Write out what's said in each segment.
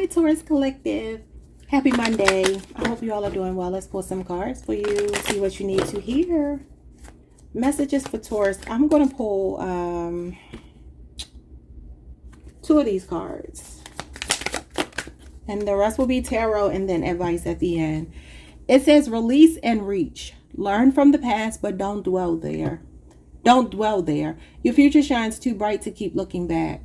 Hi, Taurus Collective. Happy Monday. I hope you all are doing well. Let's pull some cards for you. See what you need to hear. Messages for Taurus. I'm going to pull two of these cards. And the rest will be tarot and then advice at the end. It says release and reach. Learn from the past, but don't dwell there. Don't dwell there. Your future shines too bright to keep looking back.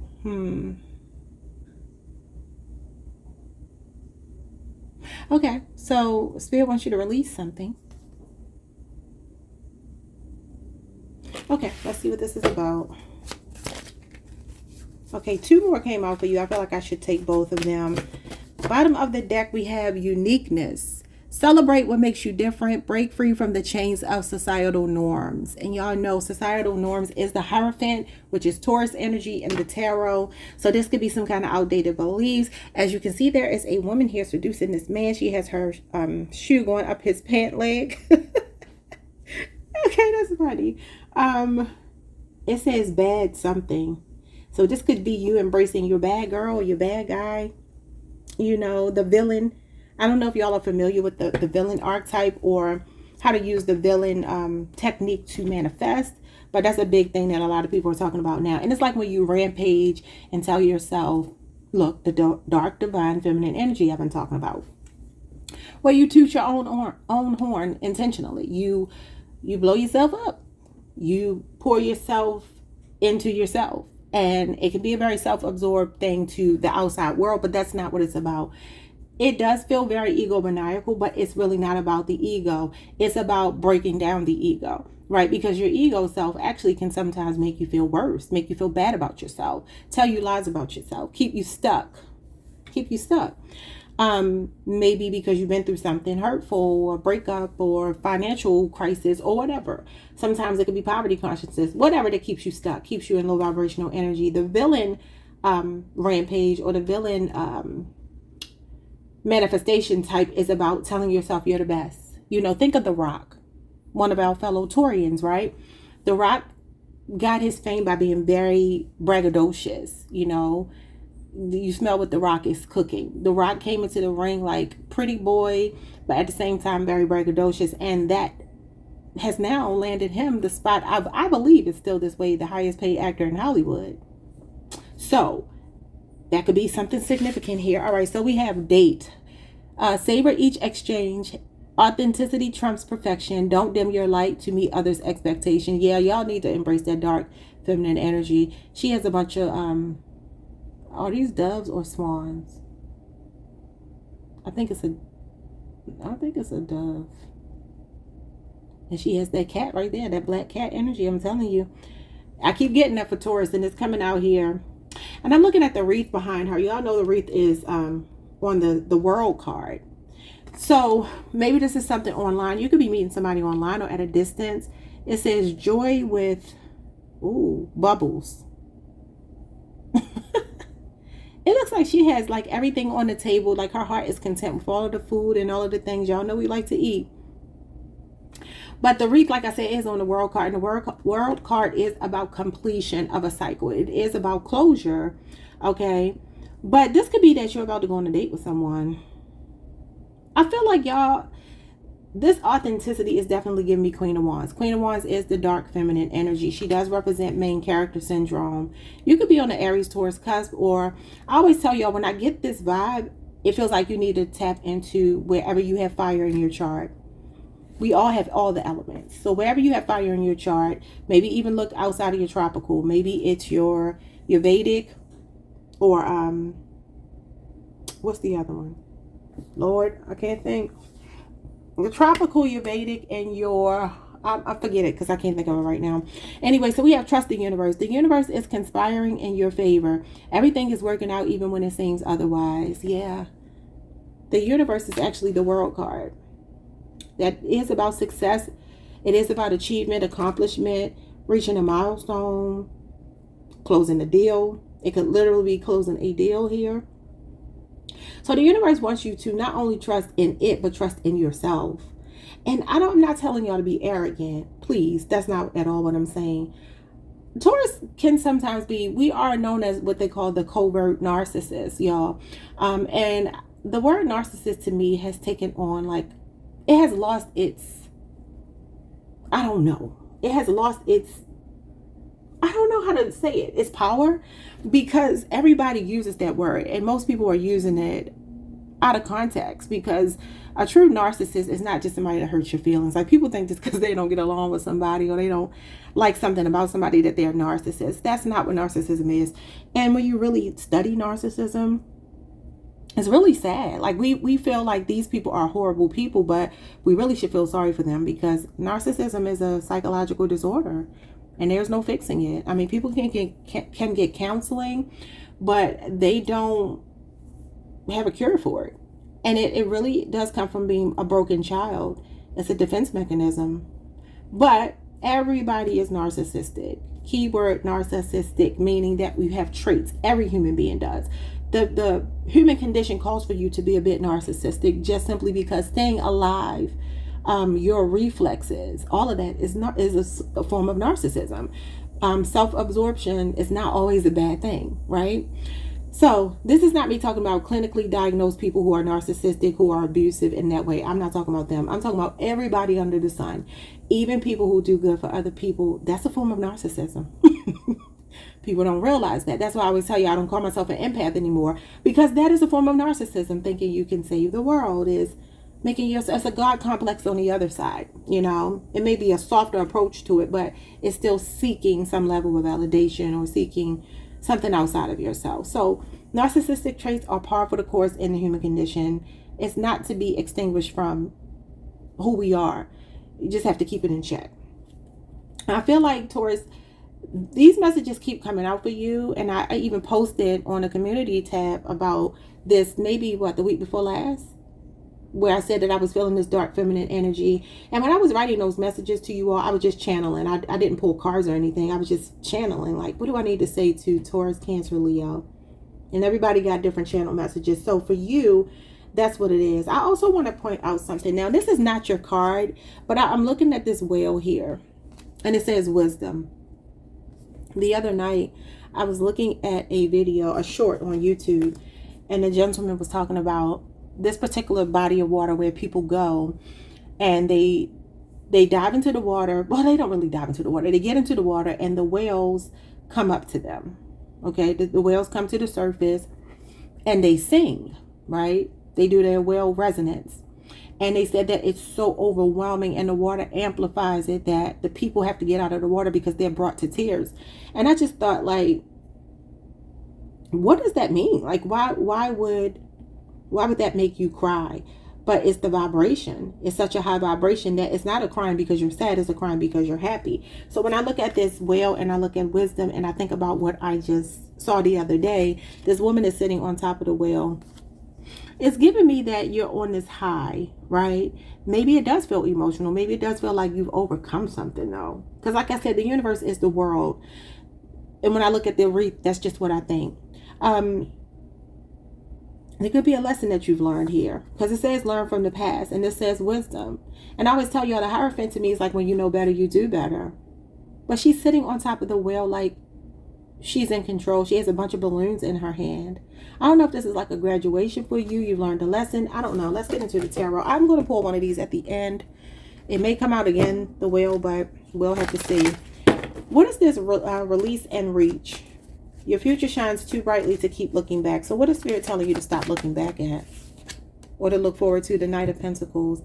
Okay, so Spirit wants you to release something. Okay, let's see what this is about. Okay, two more came out for you. I feel like I should take both of them. Bottom of the deck, we have uniqueness. Celebrate what makes you different. Break free from the chains of societal norms. And y'all know societal norms is the Hierophant, which is Taurus energy in the tarot. So this could be some kind of outdated beliefs. As you can see, there is a woman here seducing this man. She has her shoe going up his pant leg. Okay, that's funny. It says bad something. So this could be you embracing your bad girl or your bad guy. You know, the villain. I don't know if y'all are familiar with the villain archetype or how to use the villain technique to manifest. But that's a big thing that a lot of people are talking about now. And it's like when you rampage and tell yourself, look, the dark, divine, feminine energy I've been talking about. Well, you toot your own horn intentionally. You blow yourself up. You pour yourself into yourself. And it can be a very self-absorbed thing to the outside world, but that's not what it's about. It does feel very egomaniacal, but it's really not about the ego. It's about breaking down the ego, right? Because your ego self actually can sometimes make you feel worse, make you feel bad about yourself, tell you lies about yourself, keep you stuck. Maybe because you've been through something hurtful or breakup or financial crisis or whatever. Sometimes it could be poverty consciousness, whatever that keeps you stuck, keeps you in low vibrational energy. The villain rampage or the villain manifestation type is about telling yourself you're the best. You know, think of The Rock, one of our fellow Taurians, right? The Rock got his fame by being very braggadocious. You know, you smell what The Rock is cooking. The Rock came into the ring like pretty boy, but at the same time very braggadocious, and that has now landed him the spot I believe is still this way, the highest paid actor in Hollywood. So that could be something significant here. All right, so we have date. Savor each exchange. Authenticity trumps perfection. Don't dim your light to meet others' expectation. Yeah, y'all need to embrace that dark feminine energy. She has a bunch of are these doves or swans? I think it's a dove. And she has that cat right there, that black cat energy. I'm telling you. I keep getting that for Taurus, and it's coming out here. And I'm looking at the wreath behind her. Y'all know the wreath is on the world card. So maybe this is something online. You could be meeting somebody online or at a distance. It says joy with bubbles. It looks like she has like everything on the table. Like her heart is content with all of the food and all of the things y'all know we like to eat. But the wreath, like I said, is on the world card. And the world card is about completion of a cycle. It is about closure. Okay. But this could be that you're about to go on a date with someone. I feel like y'all, this authenticity is definitely giving me Queen of Wands. Queen of Wands is the dark feminine energy. She does represent main character syndrome. You could be on the Aries Taurus cusp, or I always tell y'all when I get this vibe, it feels like you need to tap into wherever you have fire in your chart. We all have all the elements. So wherever you have fire in your chart, maybe even look outside of your tropical. Maybe it's your Vedic or what's the other one? Lord, I can't think. Your tropical, your Vedic, and your I forget it because I can't think of it right now. Anyway, so we have trust the universe. The universe is conspiring in your favor. Everything is working out even when it seems otherwise. Yeah. The universe is actually the world card. That is about success. It is about achievement, accomplishment, reaching a milestone, closing a deal. It could literally be closing a deal here. So the universe wants you to not only trust in it, but trust in yourself. And I'm not telling y'all to be arrogant. Please, that's not at all what I'm saying. Taurus can sometimes be, we are known as what they call the covert narcissist, y'all. And the word narcissist to me has taken on, like, it has lost its, I don't know. It has lost its, I don't know how to say it, its power, because everybody uses that word and most people are using it out of context, because a true narcissist is not just somebody that hurts your feelings. Like, people think just because they don't get along with somebody or they don't like something about somebody that they're a narcissist. That's not what narcissism is. And when you really study narcissism, it's really sad. Like, we feel like these people are horrible people, but we really should feel sorry for them, because narcissism is a psychological disorder and there's no fixing it. I mean, people can get counseling, but they don't have a cure for it. And it really does come from being a broken child. It's a defense mechanism. But everybody is narcissistic. Keyword narcissistic, meaning that we have traits. Every human being does. The human condition calls for you to be a bit narcissistic, just simply because staying alive, your reflexes, all of that is a form of narcissism. Self-absorption is not always a bad thing, right? So this is not me talking about clinically diagnosed people who are narcissistic, who are abusive in that way. I'm not talking about them. I'm talking about everybody under the sun. Even people who do good for other people, that's a form of narcissism. People don't realize that. That's why I always tell you I don't call myself an empath anymore, because that is a form of narcissism. Thinking you can save the world is making yourself, it's a God complex on the other side. You know, it may be a softer approach to it, but it's still seeking some level of validation or seeking something outside of yourself. So narcissistic traits are par for the course in the human condition. It's not to be extinguished from who we are. You just have to keep it in check. I feel like, Taurus, these messages keep coming out for you. And I even posted on a community tab about this, maybe the week before last, where I said that I was feeling this dark feminine energy. And when I was writing those messages to you all, I was just channeling. I didn't pull cards or anything. I was just channeling, like, what do I need to say to Taurus, Cancer, Leo? And everybody got different channel messages. So for you, that's what it is. I also want to point out something. Now, this is not your card, but I'm looking at this whale here, and it says wisdom. The other night, I was looking at a video, a short on YouTube, and the gentleman was talking about this particular body of water where people go and they dive into the water. Well, they don't really dive into the water. They get into the water and the whales come up to them. Okay, the whales come to the surface and they sing, right? They do their whale resonance. And they said that it's so overwhelming and the water amplifies it that the people have to get out of the water because they're brought to tears. And I just thought, like, what does that mean? Like, why would that make you cry? But it's the vibration. It's such a high vibration that it's not a crying because you're sad, it's a crying because you're happy. So when I look at this whale and I look at wisdom and I think about what I just saw the other day, this woman is sitting on top of the whale. It's giving me that you're on this high, right? Maybe it does feel emotional. Maybe it does feel like you've overcome something, though. Because like I said, the universe is the world. And when I look at the wreath, that's just what I think. There could be a lesson that you've learned here, because it says learn from the past, and it says wisdom. And I always tell y'all, the Hierophant to me is like, when you know better, you do better. But she's sitting on top of the whale like she's in control. She has a bunch of balloons in her hand. I don't know if this is like a graduation for you. You learned a lesson. I don't know. Let's get into the tarot. I'm going to pull one of these at the end. It may come out again, the whale, but we'll have to see. What is this release and reach? Your future shines too brightly to keep looking back. So what is Spirit telling you to stop looking back at? Or to look forward to? The Knight of Pentacles.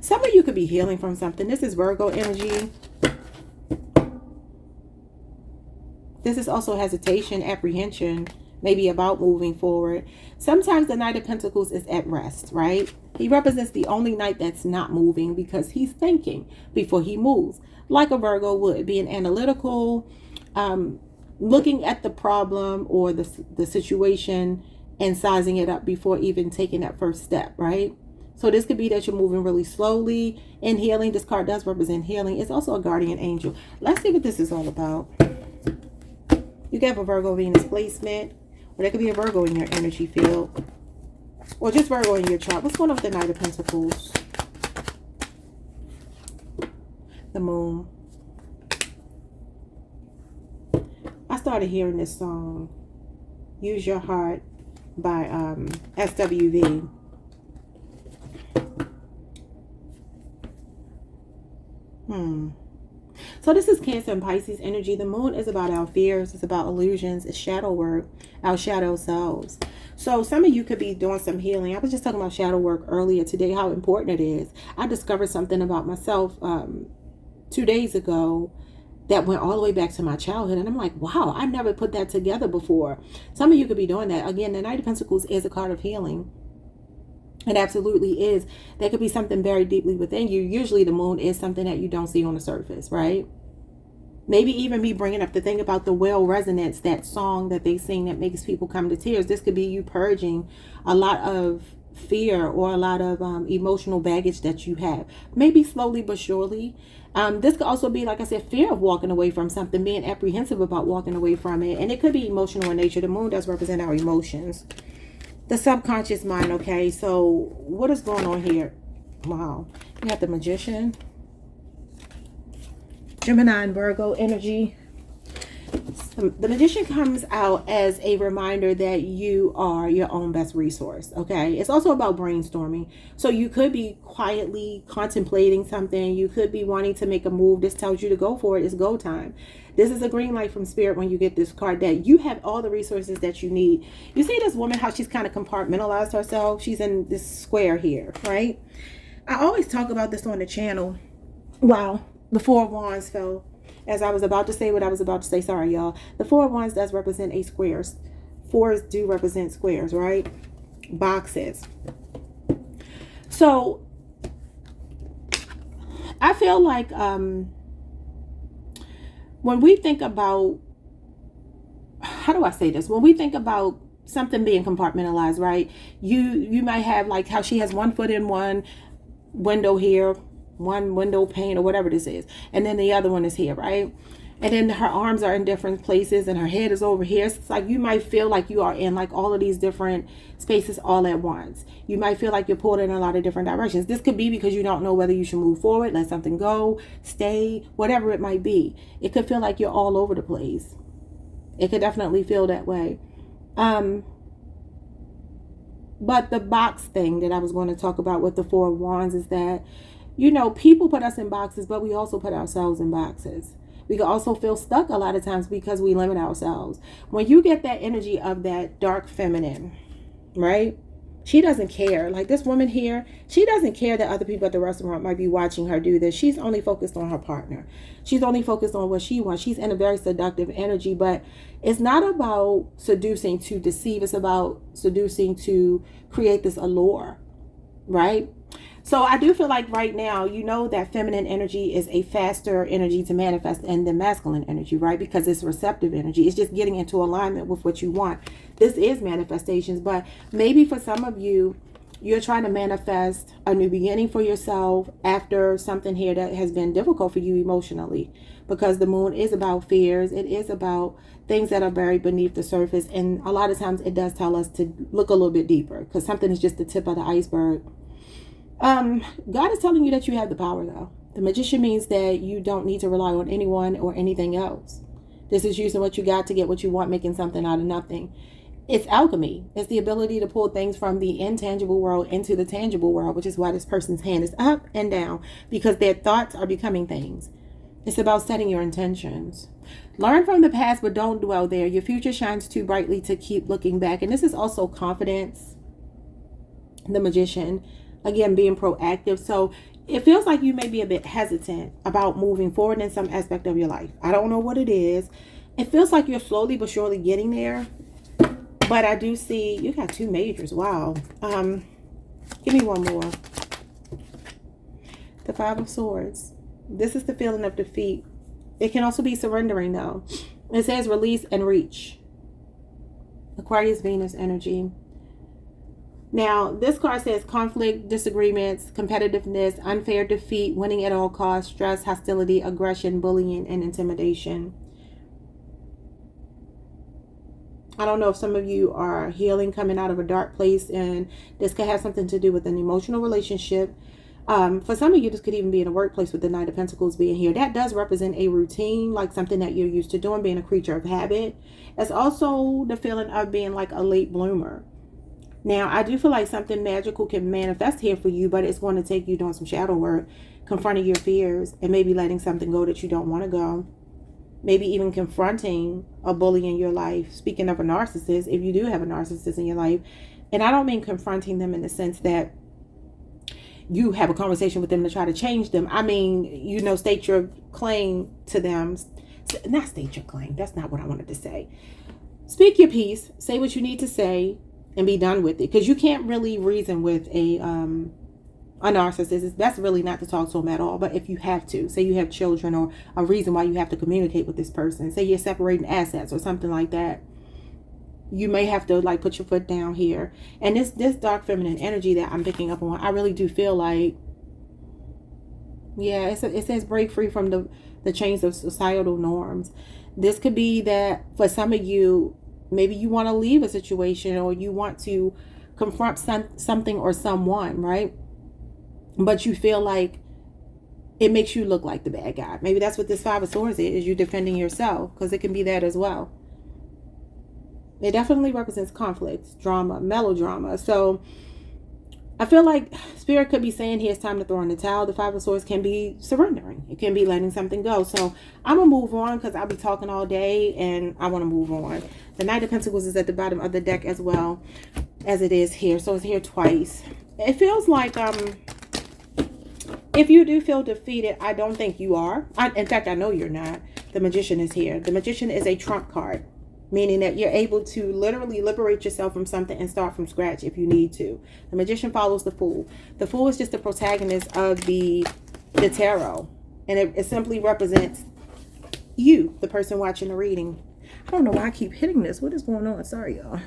Some of you could be healing from something. This is Virgo energy. This is also hesitation, apprehension, maybe about moving forward. Sometimes the Knight of Pentacles is at rest, right? He represents the only knight that's not moving because he's thinking before he moves, like a Virgo would, being analytical, looking at the problem or the situation and sizing it up before even taking that first step, right? So this could be that you're moving really slowly in healing. This card does represent healing. It's also a guardian angel. Let's see what this is all about. You can have a Virgo Venus placement, or there could be a Virgo in your energy field, or just Virgo in your chart. What's going on with the Knight of Pentacles? The Moon. started hearing this song, Use Your Heart by SWV. So this is Cancer and Pisces energy. The moon is about our fears. It's about illusions. It's shadow work, our shadow selves. So some of you could be doing some healing. I was just talking about shadow work earlier today, how important it is. I discovered something about myself 2 days ago that went all the way back to my childhood. And I'm like, wow, I never put that together before. Some of you could be doing that. Again, the Knight of Pentacles is a card of healing. It absolutely is. There could be something very deeply within you. Usually the moon is something that you don't see on the surface, right? Maybe even me bringing up the thing about the whale resonance, that song that they sing that makes people come to tears. This could be you purging a lot of fear or a lot of emotional baggage that you have. Maybe slowly but surely. This could also be, like I said, fear of walking away from something, being apprehensive about walking away from it. And it could be emotional in nature. The moon does represent our emotions. The subconscious mind, okay? So what is going on here? Wow. You have the Magician, Gemini and Virgo energy. The Magician comes out as a reminder that you are your own best resource, okay? It's also about brainstorming. So you could be quietly contemplating something. You could be wanting to make a move. This tells you to go for it. It's go time. This is a green light from Spirit when you get this card, that you have all the resources that you need. You see this woman, how she's kind of compartmentalized herself. She's in this square here, right? I always talk about this on the channel. Wow. The Four of Wands fell. As I was about to say what I was about to say, sorry y'all. The Four of Wands does represent a squares. Fours do represent squares, right? Boxes. So I feel like when we think about, how do I say this? When we think about something being compartmentalized, right? You might have like how she has one foot in one window here, one window pane or whatever this is, and then the other one is here, right? And then her arms are in different places and her head is over here. So it's like you might feel like you are in like all of these different spaces all at once. You might feel like you're pulled in a lot of different directions. This could be because you don't know whether you should move forward, let something go, stay, whatever it might be. It could feel like you're all over the place. It could definitely feel that way. But the box thing that I was going to talk about with the Four of Wands is that, you know, people put us in boxes, but we also put ourselves in boxes. We can also feel stuck a lot of times because we limit ourselves. When you get that energy of that dark feminine, right? She doesn't care. Like this woman here, she doesn't care that other people at the restaurant might be watching her do this. She's only focused on her partner. She's only focused on what she wants. She's in a very seductive energy, but it's not about seducing to deceive. It's about seducing to create this allure, right? So I do feel like right now, you know that feminine energy is a faster energy to manifest than the masculine energy, right? Because it's receptive energy. It's just getting into alignment with what you want. This is manifestations, but maybe for some of you, you're trying to manifest a new beginning for yourself after something here that has been difficult for you emotionally, because the moon is about fears. It is about things that are buried beneath the surface. And a lot of times it does tell us to look a little bit deeper, because something is just the tip of the iceberg. God is telling you that you have the power, though. The Magician means that you don't need to rely on anyone or anything else. This is using what you got to get what you want, making something out of nothing. It's alchemy. It's the ability to pull things from the intangible world into the tangible world, which is why this person's hand is up and down, because their thoughts are becoming things. It's about setting your intentions. Learn from the past, but don't dwell there. Your future shines too brightly to keep looking back. And this is also confidence. The Magician. Again, being proactive. So it feels like you may be a bit hesitant about moving forward in some aspect of your life. I don't know what it is. It feels like you're slowly but surely getting there. But I do see you got two majors. Wow. Give me one more. The Five of Swords. This is the feeling of defeat. It can also be surrendering, though. It says release and reach. Aquarius Venus energy. Now, this card says conflict, disagreements, competitiveness, unfair defeat, winning at all costs, stress, hostility, aggression, bullying, and intimidation. I don't know if some of you are healing, coming out of a dark place, and this could have something to do with an emotional relationship, For some of you, this could even be in a workplace with the Knight of Pentacles being here. That does represent a routine, like something that you're used to doing, being a creature of habit. It's also the feeling of being like a late bloomer. Now, I do feel like something magical can manifest here for you, but it's going to take you doing some shadow work, confronting your fears, and maybe letting something go that you don't want to go. Maybe even confronting a bully in your life. Speaking of a narcissist, if you do have a narcissist in your life, and I don't mean confronting them in the sense that you have a conversation with them to try to change them. I mean, you know, state your claim to them. Not state your claim. That's not what I wanted to say. Speak your piece. Say what you need to say and be done with it. Because you can't really reason with a narcissist. That's really not to talk to them at all. But if you have to, say you have children or a reason why you have to communicate with this person. Say you're separating assets or something like that. You may have to like put your foot down here. And this dark feminine energy that I'm picking up on, I really do feel like, yeah, it says break free from the chains of societal norms. This could be that for some of you, maybe you want to leave a situation or you want to confront something or someone, right? But you feel like it makes you look like the bad guy. Maybe that's what this Five of Swords is. You're defending yourself, because it can be that as well. It definitely represents conflict, drama, melodrama. So I feel like Spirit could be saying here it's time to throw in the towel. The Five of Swords can be surrendering. It can be letting something go. So I'm going to move on because I'll be talking all day and I want to move on. The Knight of Pentacles is at the bottom of the deck as well as it is here. So it's here twice. It feels like if you do feel defeated, I don't think you are. In fact, I know you're not. The Magician is here. The Magician is a trump card, meaning that you're able to literally liberate yourself from something and start from scratch if you need to. The Magician follows the Fool. The Fool is just the protagonist of the tarot. And it simply represents you, the person watching the reading. I don't know why I keep hitting this. What is going on? Sorry, y'all.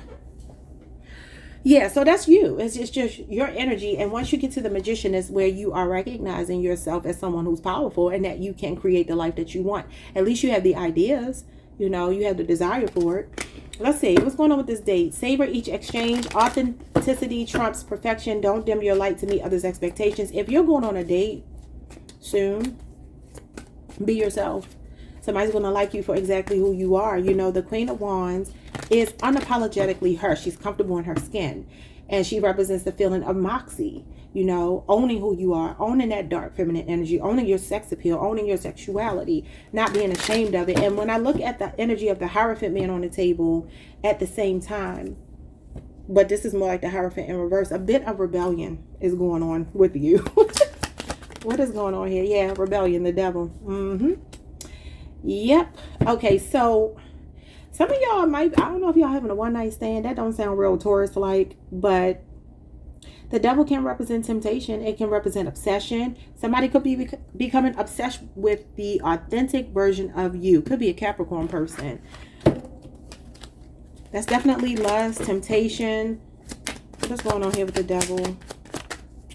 Yeah, so that's you. It's just your energy. And once you get to the Magician, is where you are recognizing yourself as someone who's powerful and that you can create the life that you want. At least you have the ideas. You know, you have the desire for it. Let's see. What's going on with this date? Savor each exchange. Authenticity trumps perfection. Don't dim your light to meet others' expectations. If you're going on a date soon, be yourself. Somebody's going to like you for exactly who you are. You know, the Queen of Wands is unapologetically her. She's comfortable in her skin. And she represents the feeling of moxie. You know, owning who you are, owning that dark feminine energy, owning your sex appeal, owning your sexuality, not being ashamed of it. And when I look at the energy of the Hierophant man on the table at the same time, but this is more like the Hierophant in reverse, a bit of rebellion is going on with you. What is going on here? Yeah, rebellion, the devil. Yep. Okay, so some of y'all might, I don't know if y'all having a one-night stand. That don't sound real Taurus-like, but the devil can represent temptation. It can represent obsession. Somebody could be becoming obsessed with the authentic version of you. Could be a Capricorn person. That's definitely lust, temptation. What's going on here with the devil?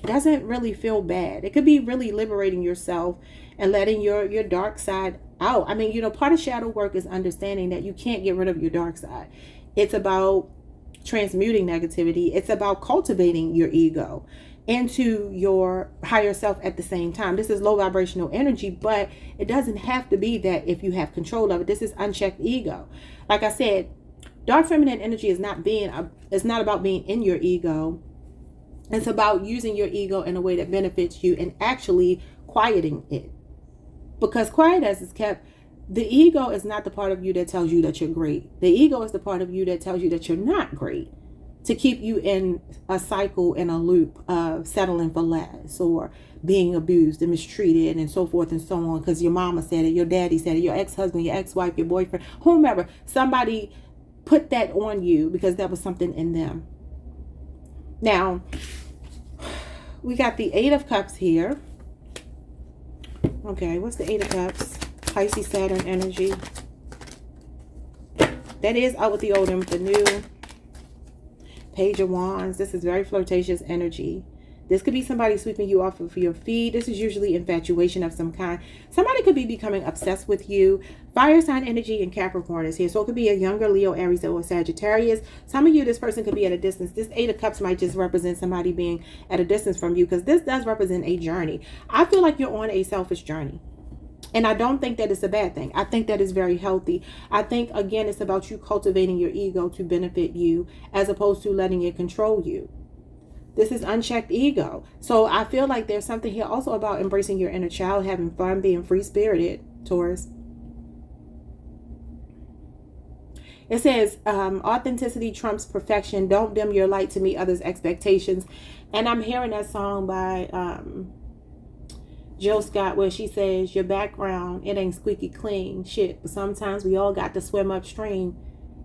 Doesn't really feel bad. It could be really liberating yourself and letting your dark side out. I mean, you know, part of shadow work is understanding that you can't get rid of your dark side. It's about transmuting negativity. It's about cultivating your ego into your higher self at the same time. This is low vibrational energy, but it doesn't have to be that if you have control of it. This is unchecked ego. Like I said, dark feminine energy is not about being in your ego. It's about using your ego in a way that benefits you and actually quieting it. Because quiet as it's kept, the ego is not the part of you that tells you that you're great. The ego is the part of you that tells you that you're not great, to keep you in a cycle, in a loop of settling for less or being abused and mistreated and so forth and so on, because your mama said it, your daddy said it, your ex-husband, your ex-wife, your boyfriend, whomever, somebody put that on you because that was something in them. Now, we got the Eight of Cups here. Okay, what's the Eight of Cups? Pisces, Saturn energy. That is out with the old and with the new. Page of Wands. This is very flirtatious energy. This could be somebody sweeping you off of your feet. This is usually infatuation of some kind. Somebody could be becoming obsessed with you. Fire sign energy and Capricorn is here. So it could be a younger Leo, Aries, or Sagittarius. Some of you, this person could be at a distance. This Eight of Cups might just represent somebody being at a distance from you, because this does represent a journey. I feel like you're on a selfish journey. And I don't think that it's a bad thing. I think that is very healthy. I think, again, it's about you cultivating your ego to benefit you as opposed to letting it control you. This is unchecked ego. So I feel like there's something here also about embracing your inner child, having fun, being free-spirited, Taurus. It says, authenticity trumps perfection. Don't dim your light to meet others' expectations. And I'm hearing that song by Jill Scott, where she says, your background, it ain't squeaky clean. Shit, but sometimes we all got to swim upstream.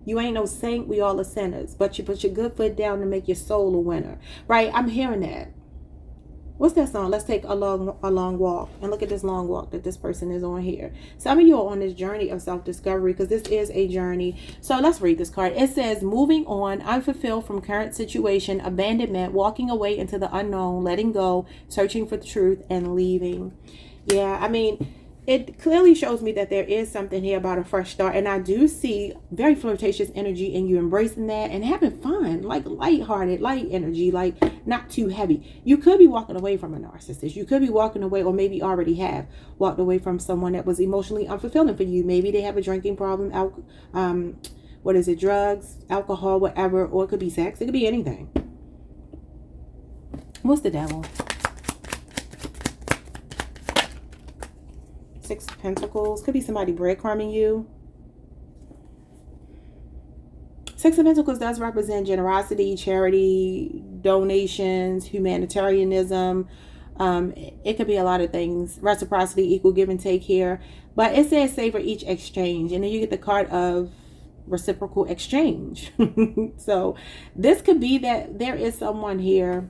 You ain't no saint, we all are sinners. But you put your good foot down to make your soul a winner. Right? I'm hearing that. What's that song? Let's take a long walk. And look at this long walk that this person is on here. Some of you are on this journey of self-discovery, because this is a journey. So let's read this card. It says, moving on, unfulfilled from current situation, abandonment, walking away into the unknown, letting go, searching for the truth, and leaving. Yeah, I mean, it clearly shows me that there is something here about a fresh start. And I do see very flirtatious energy in you embracing that and having fun, like lighthearted, light energy, like not too heavy. You could be walking away from a narcissist. You could be walking away, or maybe already have walked away from someone that was emotionally unfulfilling for you. Maybe they have a drinking problem, drugs, alcohol, whatever, or it could be sex. It could be anything. What's the devil? Six of Pentacles. Could be somebody breadcrumbing you. Six of Pentacles does represent generosity, charity, donations, humanitarianism. It could be a lot of things. Reciprocity, equal give and take here. But it says savor each exchange. And then you get the card of reciprocal exchange. So this could be that there is someone here.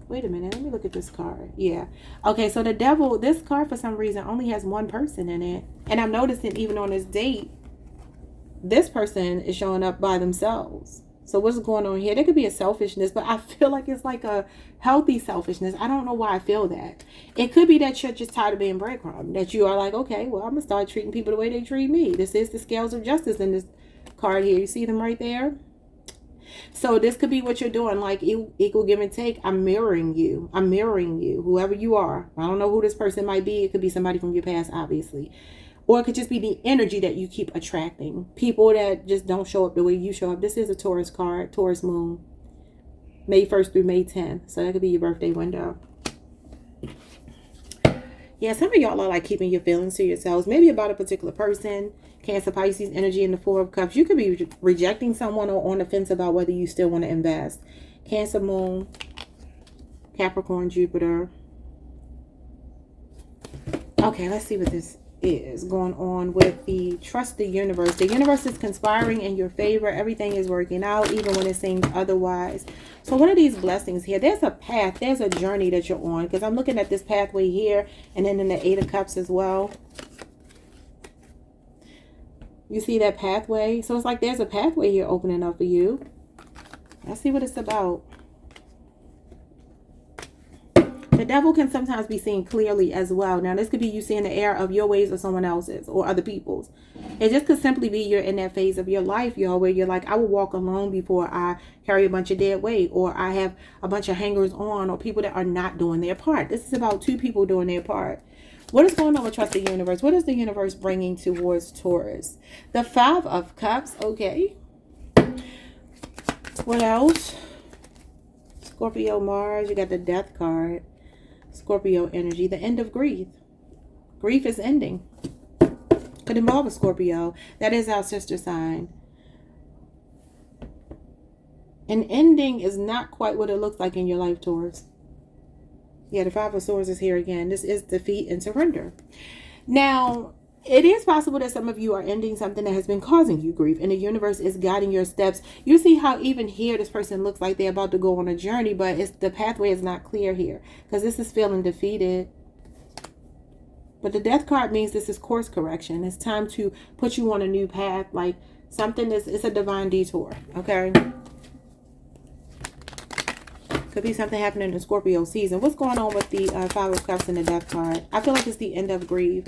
Wait a minute, let me look at this card. Yeah. Okay, so the devil, this card for some reason only has one person in it. And I'm noticing even on this date, this person is showing up by themselves. So what's going on here? There could be a selfishness, but I feel like it's like a healthy selfishness. I don't know why I feel that. It could be that you're just tired of being breadcrumbed. That you are like, okay, well, I'm going to start treating people the way they treat me. This is the scales of justice in this card here. You see them right there? So this could be what you're doing, like equal give and take. I'm mirroring you. I'm mirroring you, whoever you are. I don't know who this person might be. It could be somebody from your past, obviously. Or it could just be the energy that you keep attracting. People that just don't show up the way you show up. This is a Taurus card, Taurus moon. May 1st through May 10th. So that could be your birthday window. Yeah, some of y'all are like keeping your feelings to yourselves. Maybe about a particular person. Cancer, Pisces energy in the Four of Cups. You could be rejecting someone or on the fence about whether you still want to invest. Cancer moon, Capricorn, Jupiter. Okay, let's see what this is going on with the trust the universe. The universe is conspiring in your favor. Everything is working out, even when it seems otherwise. So what are these blessings here? There's a path. There's a journey that you're on. Because I'm looking at this pathway here. And then in the Eight of Cups as well. You see that pathway? So it's like there's a pathway here opening up for you. Let's see what it's about. The devil can sometimes be seen clearly as well. Now, this could be you seeing the error of your ways or someone else's or other people's. It just could simply be you're in that phase of your life, y'all, where you're like, I will walk alone before I carry a bunch of dead weight, or I have a bunch of hangers on, or people that are not doing their part. This is about two people doing their part. What is going on with Trust the Universe? What is the universe bringing towards Taurus? The Five of Cups. Okay. What else? Scorpio, Mars. You got the Death card. Scorpio energy. The end of grief. Grief is ending. Could involve a Scorpio. That is our sister sign. An ending is not quite what it looks like in your life, Taurus. Yeah, the Five of Swords is here again. This is defeat and surrender. Now, it is possible that some of you are ending something that has been causing you grief, and the universe is guiding your steps. You see how even here this person looks like they're about to go on a journey, but the pathway is not clear here because this is feeling defeated. But the Death card means this is course correction. It's time to put you on a new path, like something it's a divine detour, okay? Could be something happening in Scorpio season. What's going on with the Five of Cups and the Death card? I feel like it's the end of grief.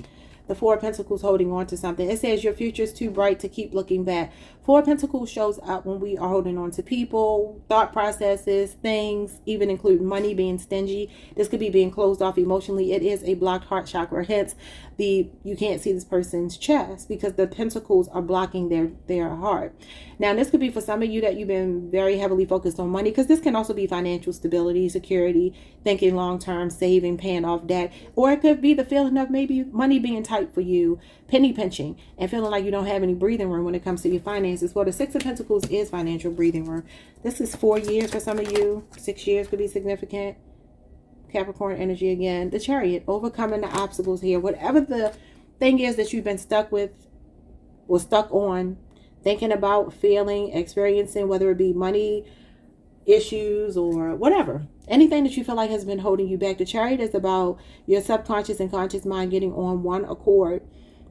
The Four of Pentacles holding on to something. It says your future is too bright to keep looking back. Four of Pentacles shows up when we are holding on to people, thought processes, things, even including money, being stingy. This could be being closed off emotionally. It is a blocked heart chakra. Hence, you can't see this person's chest because the pentacles are blocking their heart. Now, this could be for some of you that you've been very heavily focused on money, because this can also be financial stability, security, thinking long-term, saving, paying off debt. Or it could be the feeling of maybe money being tight for you, penny pinching, and feeling like you don't have any breathing room when it comes to your finances. Well, the Six of Pentacles is financial breathing room. This is 4 years for some of you. 6 years could be significant. Capricorn energy again. The Chariot, overcoming the obstacles here. Whatever the thing is that you've been stuck with or stuck on, thinking about, feeling, experiencing, whether it be money issues or whatever, anything that you feel like has been holding you back. The Chariot is about your subconscious and conscious mind getting on one accord.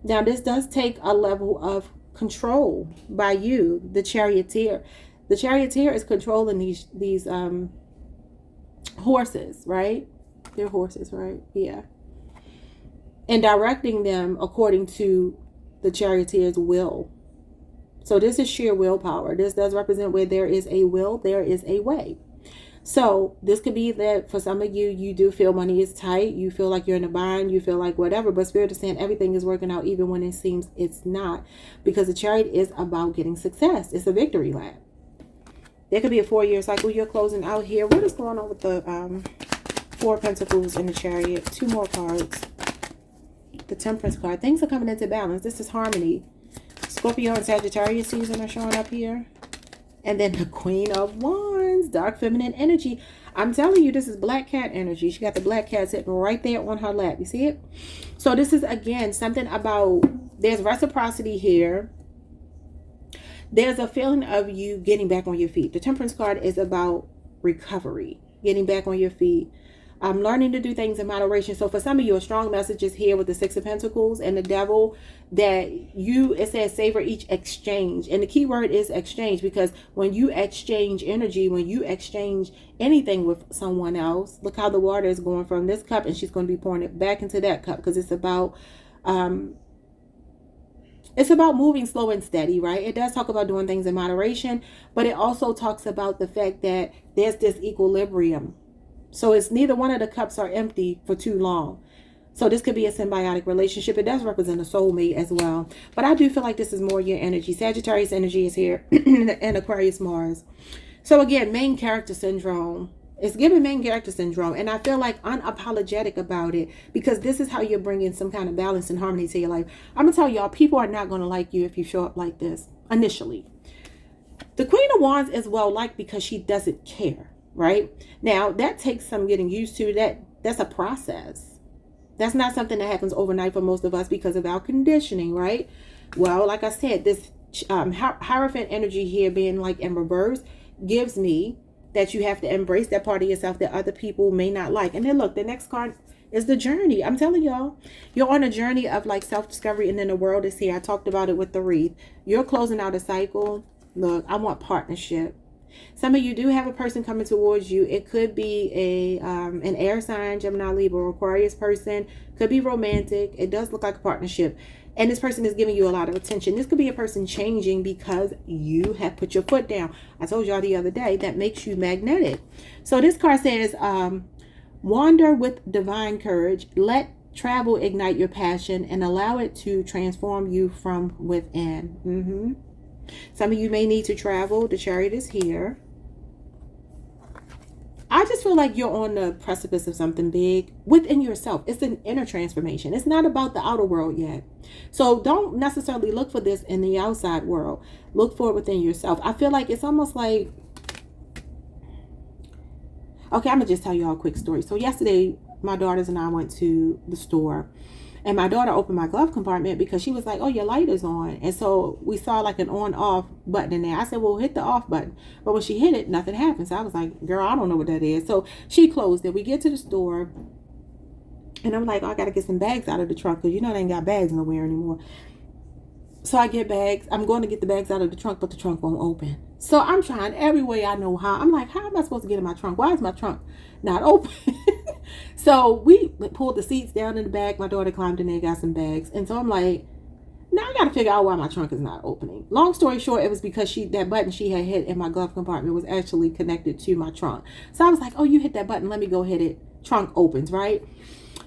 Now, this does take a level of control by you, the Charioteer. The Charioteer is controlling these horses, right? They're horses, right? Yeah. And directing them according to the Charioteer's will. So this is sheer willpower. This does represent where there is a will, there is a way. So this could be that for some of you, you do feel money is tight. You feel like you're in a bind. You feel like whatever. But Spirit is saying everything is working out even when it seems it's not. Because the Chariot is about getting success. It's a victory lap. There could be a 4-year cycle you're closing out here. What is going on with the Four of Pentacles and the Chariot? 2 more cards. The Temperance card. Things are coming into balance. This is harmony. Scorpio and Sagittarius season are showing up here. And then the Queen of Wands, dark feminine energy. I'm telling you, this is black cat energy. She got the black cat sitting right there on her lap. You see it? So this is, again, something about, there's reciprocity here. There's a feeling of you getting back on your feet. The Temperance card is about recovery, getting back on your feet. I'm learning to do things in moderation. So for some of you, a strong message is here with the Six of Pentacles and the Devil, that it says savor each exchange. And the key word is exchange, because when you exchange energy, when you exchange anything with someone else, look how the water is going from this cup and she's going to be pouring it back into that cup, because it's about moving slow and steady, right? It does talk about doing things in moderation, but it also talks about the fact that there's this equilibrium. So it's neither one of the cups are empty for too long. So this could be a symbiotic relationship. It does represent a soulmate as well. But I do feel like this is more your energy. Sagittarius energy is here and Aquarius Mars. So again, main character syndrome. It's giving main character syndrome. And I feel like unapologetic about it, because this is how you're bringing some kind of balance and harmony to your life. I'm going to tell y'all, people are not going to like you if you show up like this initially. The Queen of Wands is well liked because she doesn't care. Right? Now, that takes some getting used to. That's a process. That's not something that happens overnight for most of us because of our conditioning, right? Well, like I said, this Hierophant energy here being like in reverse gives me that you have to embrace that part of yourself that other people may not like. And then look, the next card is the journey. I'm telling y'all, you're on a journey of like self-discovery, and then the world is here. I talked about it with the wreath. You're closing out a cycle. Look, I want partnership. Some of you do have a person coming towards you. It could be an air sign, Gemini, Libra, Aquarius person. Could be romantic. It does look like a partnership. And this person is giving you a lot of attention. This could be a person changing because you have put your foot down. I told y'all the other day that makes you magnetic. So this card says, wander with divine courage. Let travel ignite your passion and allow it to transform you from within. Some of you may need to travel. The Chariot is here. I just feel like you're on the precipice of something big within yourself. It's an inner transformation. It's not about the outer world yet. So don't necessarily look for this in the outside world. Look for it within yourself. I feel like it's almost like, okay, I'm going to just tell you all a quick story. So yesterday, my daughters and I went to the store. And my daughter opened my glove compartment because she was like, oh, your light is on. And so we saw like an on-off button in there. I said, well, hit the off button. But when she hit it, nothing happened. So I was like, girl, I don't know what that is. So she closed it. We get to the store. And I'm like, oh, I got to get some bags out of the trunk, because you know they ain't got bags nowhere anymore. So I get bags. I'm going to get the bags out of the trunk, but the trunk won't open. So I'm trying every way I know how. I'm like, how am I supposed to get in my trunk? Why is my trunk not open? So we pulled the seats down in the back. My daughter climbed in there, got some bags. And so I'm like, now I got to figure out why my trunk is not opening. Long story short, it was because that button she had hit in my glove compartment was actually connected to my trunk. So I was like, oh, you hit that button. Let me go hit it. Trunk opens, right?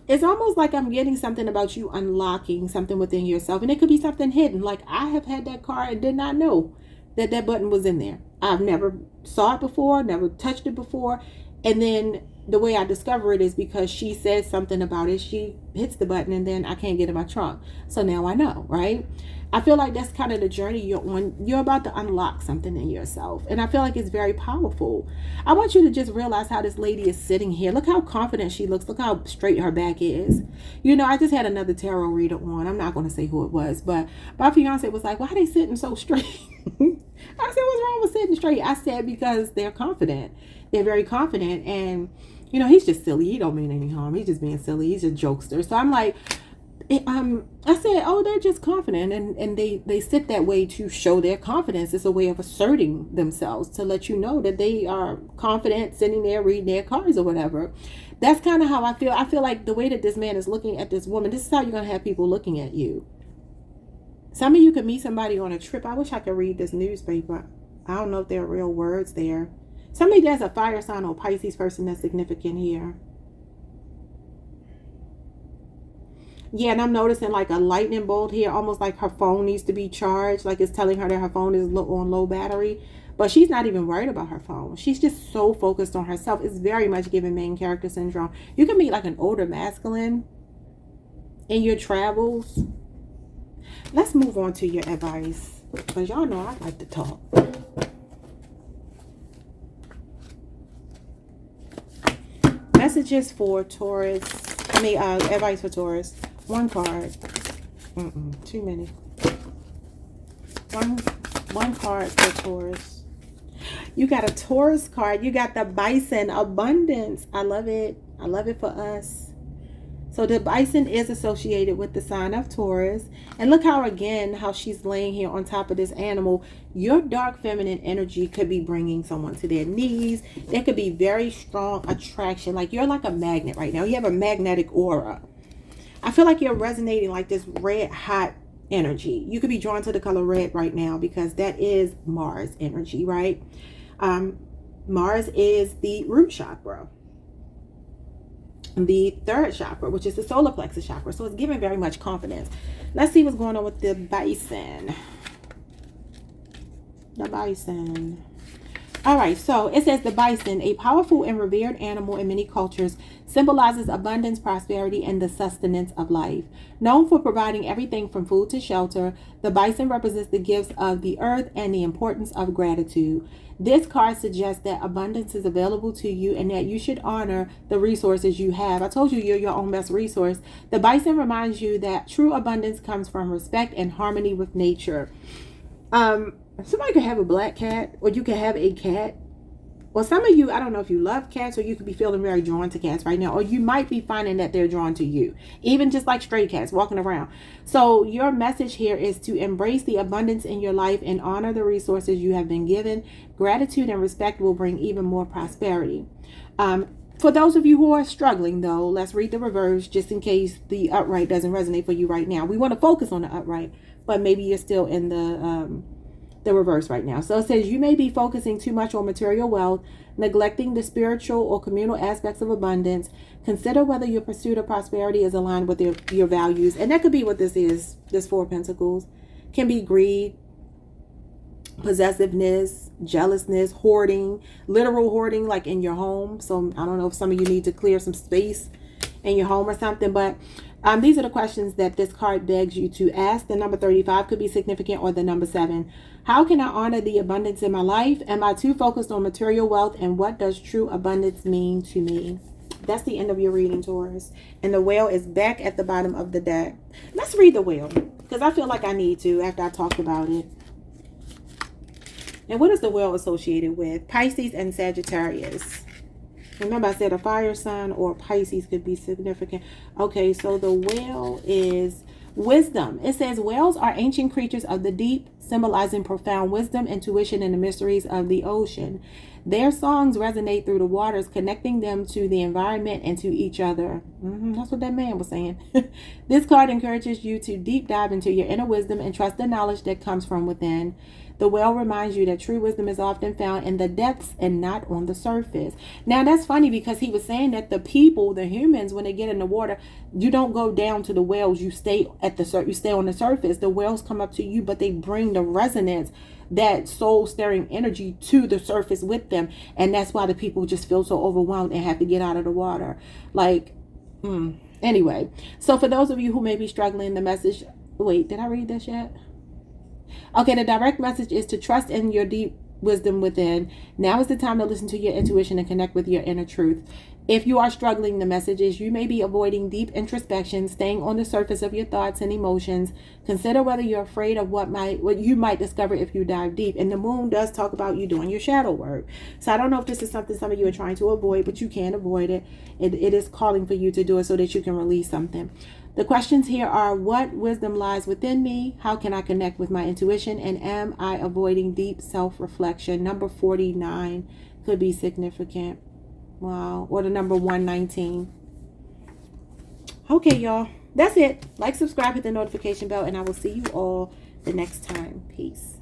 It's almost like I'm getting something about you unlocking something within yourself. And it could be something hidden. Like I have had that car and did not know that button was in there. I've never saw it before, never touched it before. And then the way I discover it is because she says something about it. She hits the button and then I can't get in my trunk. So now I know, right? I feel like that's kind of the journey you're on. You're about to unlock something in yourself. And I feel like it's very powerful. I want you to just realize how this lady is sitting here. Look how confident she looks. Look how straight her back is. You know, I just had another tarot reader on. I'm not going to say who it was, but my fiance was like, why are they sitting so straight? I said, what's wrong with sitting straight? I said, because they're confident. They're very confident. And, you know, he's just silly. He don't mean any harm. He's just being silly. He's a jokester. So I'm like, I said, oh, they're just confident. And they sit that way to show their confidence. It's a way of asserting themselves to let you know that they are confident sitting there reading their cards or whatever. That's kind of how I feel. I feel like the way that this man is looking at this woman, this is how you're going to have people looking at you. Some of you could meet somebody on a trip. I wish I could read this newspaper. I don't know if there are real words there. Somebody that's a fire sign or Pisces person that's significant here. Yeah, and I'm noticing like a lightning bolt here, almost like her phone needs to be charged. Like it's telling her that her phone is on low battery. But she's not even worried about her phone. She's just so focused on herself. It's very much giving main character syndrome. You can meet like an older masculine in your travels. Let's move on to your advice, because y'all know I like to talk. Messages for Taurus. Advice for Taurus. One card. Too many. One card for Taurus. You got a Taurus card. You got the Bison, abundance. I love it. I love it for us. So the bison is associated with the sign of Taurus. And look how, again, how she's laying here on top of this animal. Your dark feminine energy could be bringing someone to their knees. There could be very strong attraction. Like you're like a magnet right now. You have a magnetic aura. I feel like you're resonating like this red hot energy. You could be drawn to the color red right now because that is Mars energy, right? Mars is the root chakra. The third chakra, which is the solar plexus chakra. So it's giving very much confidence. Let's see what's going on with the bison. The bison. All right, so it says the bison, a powerful and revered animal in many cultures, symbolizes abundance, prosperity, and the sustenance of life. Known for providing everything from food to shelter, the bison represents the gifts of the earth and the importance of gratitude. This card suggests that abundance is available to you and that you should honor the resources you have. I told you you're your own best resource. The bison reminds you that true abundance comes from respect and harmony with nature. Somebody could have a black cat, or you could have a cat. Well, some of you, I don't know if you love cats, or you could be feeling very drawn to cats right now, or you might be finding that they're drawn to you, even just like stray cats walking around. So your message here is to embrace the abundance in your life and honor the resources you have been given. Gratitude and respect will bring even more prosperity. For those of you who are struggling, though, let's read the reverse just in case the upright doesn't resonate for you right now. We want to focus on the upright, but maybe you're still in the reverse right now. So it says you may be focusing too much on material wealth, neglecting the spiritual or communal aspects of abundance. Consider whether your pursuit of prosperity is aligned with your values. And that could be what this is. This Four of Pentacles can be greed, possessiveness, jealousness, hoarding, literal hoarding, like in your home. So I don't know if some of you need to clear some space in your home or something, but these are the questions that this card begs you to ask. The number 35 could be significant, or the number 7. How can I honor the abundance in my life? Am I too focused on material wealth? And what does true abundance mean to me? That's the end of your reading, Taurus. And the whale is back at the bottom of the deck. Let's read the whale, because I feel like I need to after I talked about it. And what is the whale associated with? Pisces and Sagittarius. Remember I said a fire sign or Pisces could be significant. Okay, so the whale is Wisdom. It says whales are ancient creatures of the deep, symbolizing profound wisdom, intuition, and the mysteries of the ocean. Their songs resonate through the waters, connecting them to the environment and to each other. That's what that man was saying. This card encourages you to deep dive into your inner wisdom and trust the knowledge that comes from within. The whale reminds you that true wisdom is often found in the depths and not on the surface. Now, that's funny because he was saying that the people, the humans, when they get in the water, you don't go down to the whales. You stay at you stay on the surface. The whales come up to you, but they bring the resonance, that soul-stirring energy to the surface with them. And that's why the people just feel so overwhelmed and have to get out of the water. Like, anyway. So for those of you who may be struggling, the message... Wait, did I read this yet? Okay, the direct message is to trust in your deep wisdom within. Now is the time to listen to your intuition and connect with your inner truth. If you are struggling, the message is you may be avoiding deep introspection, staying on the surface of your thoughts and emotions. Consider whether you're afraid of what you might discover if you dive deep. And the moon does talk about you doing your shadow work. So I don't know if this is something some of you are trying to avoid, but you can't avoid it. It is calling for you to do it so that you can release something. The questions here are, what wisdom lies within me? How can I connect with my intuition? And am I avoiding deep self-reflection? Number 49 could be significant. Wow. Or the number 119. Okay, y'all. That's it. Like, subscribe, hit the notification bell, and I will see you all the next time. Peace.